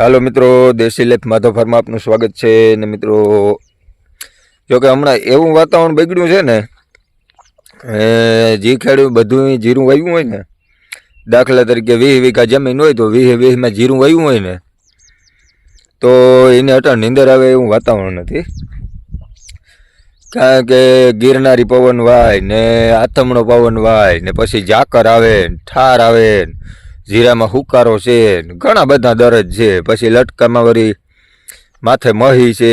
હાલો મિત્રો, દેશી લેખ માધવ ફાર્મમાં આપનું સ્વાગત છે. ને મિત્રો, જોકે હમણાં એવું વાતાવરણ બગડ્યું છે ને, જે ખેડૂત બધું જીરું વાવ્યું હોય ને, દાખલા તરીકે 20 વીઘા જમીન હોય તો 20 જીરું વાવ્યું હોય ને, તો એને અટાણ નીંદર આવે એવું વાતાવરણ નથી. કારણ કે ગિરનારી પવન વાય ને આથમણો પવન વાય ને પછી ઝાકર આવે, ઠાર આવે, જીરામાં હુકારો છે, ઘણા બધા દરજ છે, પછી લટકામાં વળી માથે મહી છે,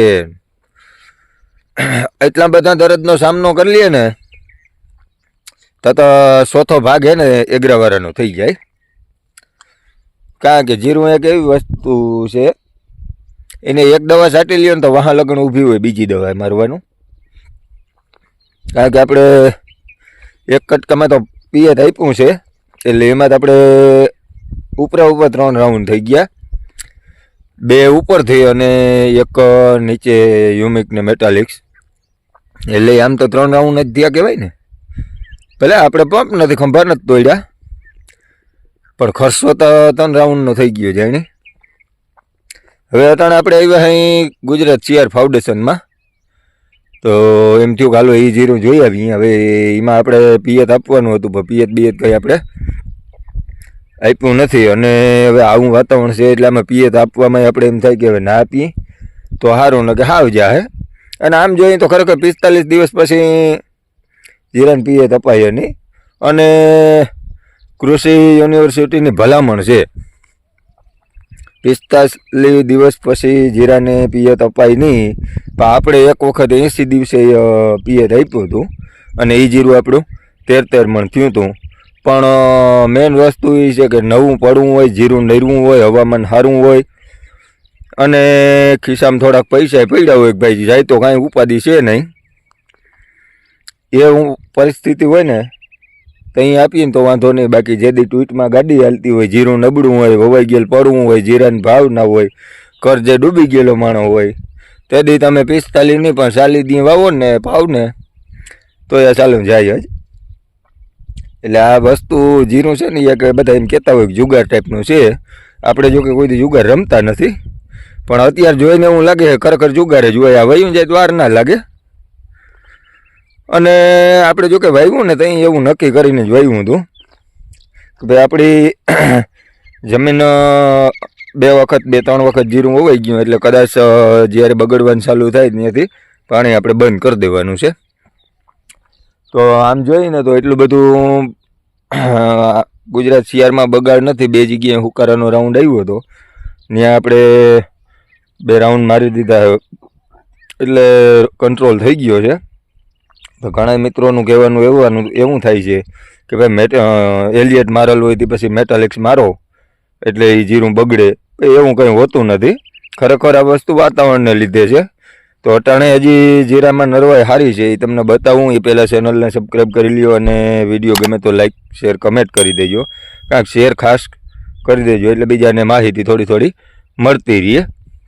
એટલા બધા દરજનો સામનો કરી લઈએ ને તો ચોથો ભાગ હે ને એગ્રાવાળાનો થઈ જાય. કારણ કે જીરું એક એવી વસ્તુ છે, એને એક દવા છાંટી લ્યો ને તો વાહ લગણ ઊભી હોય બીજી દવા મારવાનું. કારણ કે આપણે એક કટકામાં તો પિયત આપ્યું છે, એટલે એમાં તો આપણે ઉપર 3 રાઉન્ડ થઈ ગયા, 2 ઉપર થઈ અને એક નીચે યુમિક ને મેટાલિક્સ, એટલે આમ તો 3 રાઉન્ડ જ થયા કહેવાય ને. ભલે આપણે પંપ નથી, ખંભા નથી તોડ્યા, પણ ખર્ચો તો 3 રાઉન્ડનો થઈ ગયો જાણે. હવે અટાણે આપણે આવ્યા અહીં ગુજરાત CR ફાઉન્ડેશનમાં, તો એમ થયું હાલો એ જીરું જોઈ આવી. હવે એમાં આપણે પિયત આપવાનું હતું, પણ પિયત કંઈ આપણે આપ્યું નથી. અને હવે આવું વાતાવરણ છે એટલે આમાં પિયત આપવામાં આપણે એમ થાય કે હવે ના આપીએ તો સારું, ને કે હાવ જાહે. અને આમ જોઈએ તો ખરેખર 45 દિવસ પછી જીરાને પિયત અપાય નહીં. અને કૃષિ યુનિવર્સિટીની ભલામણ છે 45 દિવસ પછી જીરાને પિયત અપાય નહીં. પણ આપણે એક વખત 80 દિવસે પિયત આપ્યું હતું અને એ જીરું આપણું 13 મણ થયું હતું. પણ મેઇન વસ્તુ એ છે કે નવું પડવું હોય, જીરું નરવું હોય, હવામાન સારું હોય અને ખિસ્સામાં થોડાક પૈસા પડ્યા હોય કે ભાઈ જાય તો કાંઈ ઉપાધિ છે નહીં, એવું પરિસ્થિતિ હોય ને તો અહીં આપીએ ને તો વાંધો નહીં. બાકી જે દી ટ્વીટમાં ગાડી હાલતી હોય, જીરું નબળું હોય, વવાઈ ગયેલ પડવું હોય, જીરાને ભાવ ના હોય, કરજે ડૂબી ગયેલો માણસ હોય, તે દી તમે 45 નહીં પણ 40 દી વાવો ને ભાવ ને તો એ ચાલુ જાય જ. એટલે આ વસ્તુ જીરું છે ને, એક બધા એમ કહેતા હોય કે જુગાર ટાઈપનું છે. આપણે જો કે કોઈ જુગાર રમતા નથી, પણ અત્યારે જોઈને એવું લાગે ખરેખર જુગારે જ હોય. આ વયું જાય તો વાર ના લાગે. અને આપણે જો કે વાવ્યું ને તો અહીં એવું નક્કી કરીને જ વાવ્યું હતું કે ભાઈ આપણી જમીન 2 વખત 2-3 વખત જીરું વવાઈ ગયું એટલે કદાચ જ્યારે બગડવાનું ચાલુ થાય ત્યાંથી પાણી આપણે બંધ કરી દેવાનું છે. તો આમ જોઈને તો એટલું બધું ગુજરાત CRમાં બગાડ નથી. 2 જગ્યાએ હુકારાનો રાઉન્ડ આવ્યો હતો, ત્યાં આપણે 2 રાઉન્ડ મારી દીધા એટલે કંટ્રોલ થઈ ગયો છે. તો ઘણા મિત્રોનું કહેવાનું એવું થાય છે કે ભાઈ એલિયટ મારેલ હોય તે પછી મેટાલિક્સ મારો એટલે એ જીરું બગડે. એવું કંઈ હોતું નથી. ખરેખર આ વસ્તુ વાતાવરણને લીધે છે. તો અટાણે હજી જીરામાં નરવાઈ સારી છે, એ તમને બતાવું. એ પહેલાં ચેનલને સબસ્ક્રાઈબ કરી લ્યો અને વિડીયો ગમે તો લાઈક શેર કમેન્ટ કરી દેજો. કાંઈક શેર ખાસ કરી દેજો એટલે બીજાને માહિતી થોડી મળતી રહીએ.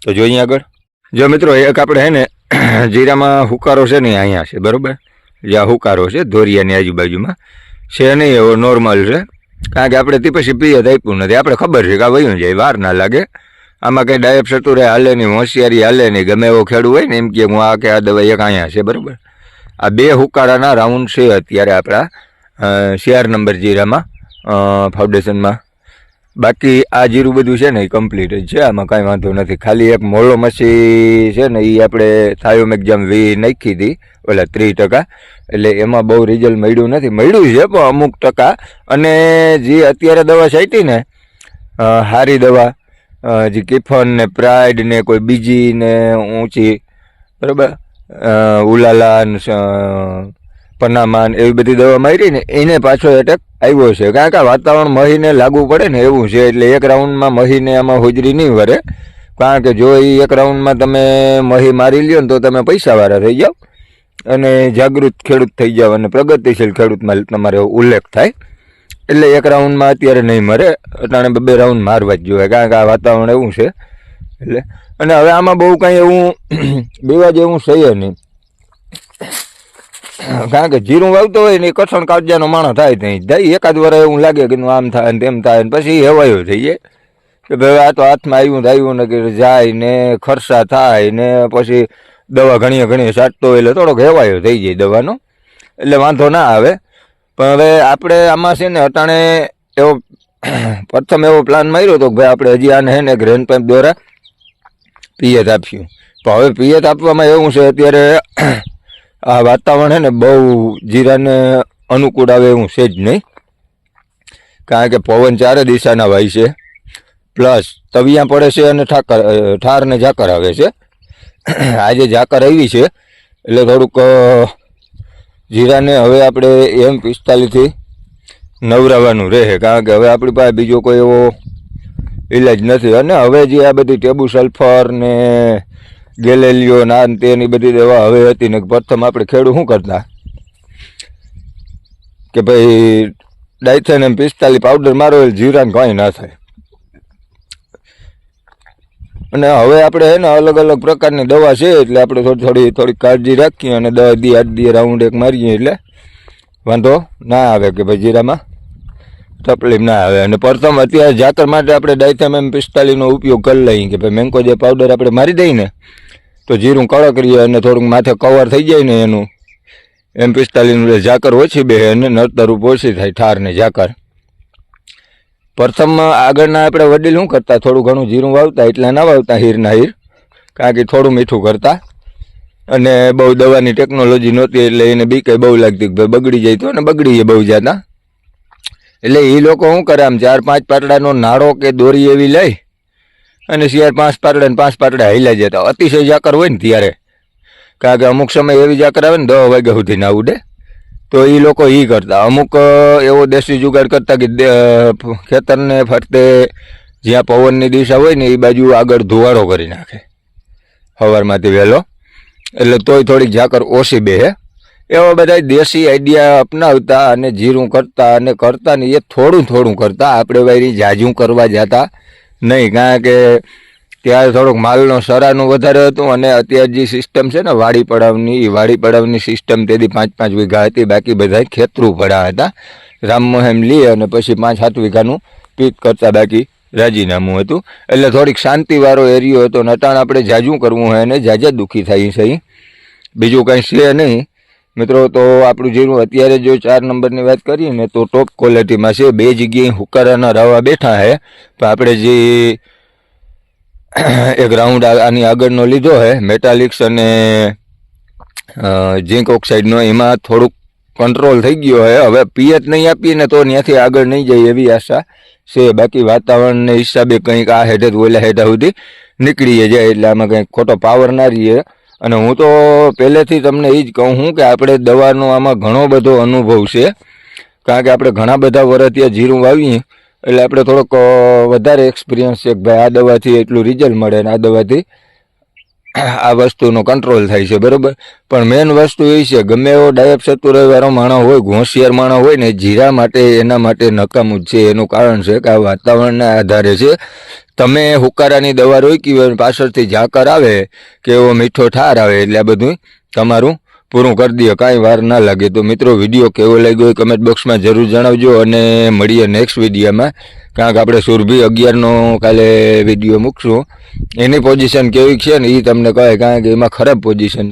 તો જોઈએ આગળ. જો મિત્રો, એક આપણે હે ને જીરામાં હુકારો છે ને અહીંયા છે, બરાબર? જ્યાં હુકારો છે ધોરિયાની આજુબાજુમાં છે નહીં, એવો નોર્મલ છે. કારણ કે આપણે તે પછી પિયત આપ્યું નથી. આપણે ખબર છે કે આ વયું જાય, વાર ના લાગે. આમાં કંઈ ડાયબ સતુરે હાલે નહીં, હોશિયારી હાલે નહીં. ગમે એવો ખેડૂત હોય ને એમ કે હું આ કે આ દવા એક અહીંયા છે, બરાબર? આ 2 હુકારાના રાઉન્ડ છે અત્યારે આપણા CR નંબર જીરામાં ફાઉન્ડેશનમાં. બાકી આ જીરું બધું છે ને એ કમ્પ્લીટ જ છે, આમાં કાંઈ વાંધો નથી. ખાલી એક મોલો મસી છે ને, એ આપણે થાયોમેક્ઝામ 20 નાખી હતી ઓલા 30%, એટલે એમાં બહુ રિઝલ્ટ મળ્યું નથી. મળ્યું છે પણ અમુક ટકા. અને જે અત્યારે દવા છાંટી ને સારી દવા, જે કિફન ને પ્રાઇડ ને કોઈ બીજી ને ઊંચી, બરાબર, ઉલાલા ને પનામાન એવી બધી દવા મારી ને એને પાછો એટેક આવ્યો છે. કારણ કે વાતાવરણ મહીને લાગુ પડે ને એવું છે. એટલે એક રાઉન્ડમાં મહીને આમાં હોજરી નહીં વરે. કારણ કે જો એ એક રાઉન્ડમાં તમે મહી મારી લ્યો ને તો તમે પૈસાવાળા થઈ જાઓ અને જાગૃત ખેડૂત થઈ જાઓ અને પ્રગતિશીલ ખેડૂતમાં તમારે ઉલ્લેખ થાય. એટલે એક રાઉન્ડમાં અત્યારે નહીં મરે, અટાણે 2 રાઉન્ડ મારવા જ જોઈએ. કારણ કે આ વાતાવરણ એવું છે એટલે. અને હવે આમાં બહુ કાંઈ એવું બીવા જેવું છે નહીં. કારણ કે જીરું વાવતો હોય ને એ કઠણ કાળજાનો માણસ થાય ત્યાં જાય. એકાદ વાર એવું લાગે કે આમ થાય ને તેમ થાય ને પછી હેવાયો થઈ જાય. કે ભાઈ આ તો હાથમાં આવ્યું ને કે જાય ને ખર્ચા થાય ને પછી દવા ઘણી છાંટતો હોય એટલે થોડોક હેવાયો થઈ જાય દવાનો, એટલે વાંધો ના આવે. પણ હવે આપણે આમાં છે ને અટાણે એવો પ્રથમ એવો પ્લાન માર્યો હતો કે ભાઈ આપણે હજી આને હે ને એક રેન પાઇપ દ્વારા પિયત આપ્યું. પણ હવે પિયત આપવામાં એવું છે અત્યારે આ વાતાવરણ છે ને બહુ જીરાને અનુકૂળ આવે એવું છે જ નહીં, કારણ કે પવન ચારે દિશાના વાય છે, પ્લસ તવિયા પડે છે અને ઠાર ને ઝાકર આવે છે. આજે ઝાકર આવી છે એટલે થોડુંક જીરાને હવે આપણે M45થી નવરાવાનું રહે, કારણ કે હવે આપણી પાસે બીજો કોઈ એવો ઇલાજ નથી. અને હવે જે આ બધી ટેબુ સલ્ફર ને ગેલેલિયો ના તેની બધી દવા હવે હતી ને પ્રથમ આપણે ખેડૂત શું કરતા કે ભાઈ ડાયથેન M45 પાવડર મારો જીરાને કંઈ ના થાય. અને હવે આપણે હે ને અલગ અલગ પ્રકારની દવા છે એટલે આપણે થોડી કાળજી રાખીએ અને 10 દી 8 દી રાઉન્ડ એક મારીએ એટલે વાંધો ના આવે કે ભાઈ જીરામાં તકલીફ ના આવે. અને પ્રથમ અત્યારે ઝાકર માટે આપણે ડાયથેમ M45નો ઉપયોગ કરી લઈએ કે ભાઈ મેન્કો જે પાવડર આપણે મારી દઈએ ને તો જીરું કડક રહીએ અને થોડુંક માથે કવર થઈ જાય ને એનું M45નું ઝાકર ઓછી બેસે અને નડતરૂપ ઓછી થાય ઠાર ને ઝાકર. પ્રથમ આગળના આપણે વડીલ શું કરતા, થોડું ઘણું જીરું વાવતા એટલે ના વાવતા હીરના હીર, કારણ કે થોડું મીઠું કરતા અને બહુ દવાની ટેકનોલોજી નહોતી એટલે એને બી કંઈ બહુ લાગતી કે ભાઈ બગડી જાય તો અને બગડી બહુ જતા. એટલે એ લોકો શું કરે, આમ 4-5 પાટડાનો નાળો કે દોરી એવી લઈ અને શિયાર 5 પાટડા ને 5 પાટડા હાલ્યા જતા. અતિશય ઝાકર હોય ને ત્યારે, કારણ કે અમુક સમય એવી ઝાકર આવે ને 10 વાગ્યા સુધી ના ઉડે, તો એ લોકો એ કરતા. અમુક એવો દેશી જુગાડ કરતા કે ખેતરને ફરતે જ્યાં પવનની દિશા હોય ને એ બાજુ આગળ ધુવાડો કરી નાખે સવારમાંથી વહેલો, એટલે તોય થોડીક ઝાકર ઓછી બેહે. એવા બધા દેશી આઈડિયા અપનાવતા અને જીરું કરતા ને એ થોડું કરતા. આપણે વાયરી જાજું કરવા જતા નહીં, કારણ કે ત્યારે થોડુંક માલનો સરાનું વધારે હતું અને અત્યારે જે સિસ્ટમ છે ને વાડી પડાવની સિસ્ટમ તેથી 5-5 વીઘા હતી, બાકી બધા ખેતરું પડા હતા. રામમોહેમ લે અને પછી 5-7 વીઘાનું પીક કરતા, બાકી રાજીનામું હતું. એટલે થોડીક શાંતિવાળો એરિયો હતો. નટાણ આપણે જાજું કરવું હોય અને જાજા દુઃખી થાય છે, બીજું કંઈ છે નહીં મિત્રો. તો આપણું જીરું અત્યારે જો 4 નંબરની વાત કરીએ ને તો ટોપ ક્વોલિટીમાં છે. 2 જગ્યાએ હુકારાના રવા બેઠા છે, તો આપણે જે એક રાઉન્ડ આની આગળનો લીધો છે મેટાલિક્સ અને ઝીંક ઓક્સાઇડનો, એમાં થોડુંક કંટ્રોલ થઈ ગયો છે. હવે પિયત નહીં આપીએ ને તો ત્યાંથી આગળ નહીં જાય એવી આશા છે. બાકી વાતાવરણને હિસાબે કંઈક આ હેઠે ઓલા હેઠા સુધી નીકળી જાય એટલે આમાં કંઈક ખોટો પાવર ના રહીએ. અને હું તો પહેલેથી તમને એ જ કહું છું કે આપણે દવાનો આમાં ઘણો બધો અનુભવ છે, કારણ કે આપણે ઘણા બધા વર્ષ ત્યાં જીરું વાવીએ એટલે આપણે થોડોક વધારે એક્સપિરિયન્સ છે કે ભાઈ આ દવાથી એટલું રિઝલ્ટ મળે ને આ દવાથી આ વસ્તુનો કંટ્રોલ થાય છે, બરાબર. પણ મેઇન વસ્તુ એ છે, ગમે એવો ડાયબ ચતુરાઈવાળો માણસ હોય, હોશિયાર માણસ હોય ને, જીરા માટે એના માટે નકામું જ છે. એનું કારણ છે કે આ વાતાવરણના આધારે છે. તમે હુકારાની દવા રોકી હોય પાછળથી ઝાકર આવે કે એવો મીઠો ઠાર આવે એટલે આ બધું તમારું પૂરું કરી દે, કાંઈ વાર ના લાગે. તો મિત્રો વિડીયો કેવો લાગ્યો એ કમેન્ટ બોક્સમાં જરૂર જણાવજો અને મળીએ નેક્સ્ટ વિડીયોમાં, કારણ કે આપણે સુરભી 11નો કાલે વિડીયો મૂકશું. એની પોઝિશન કેવી છે ને એ તમને કહે, કારણ કે એમાં ખરાબ પોઝિશન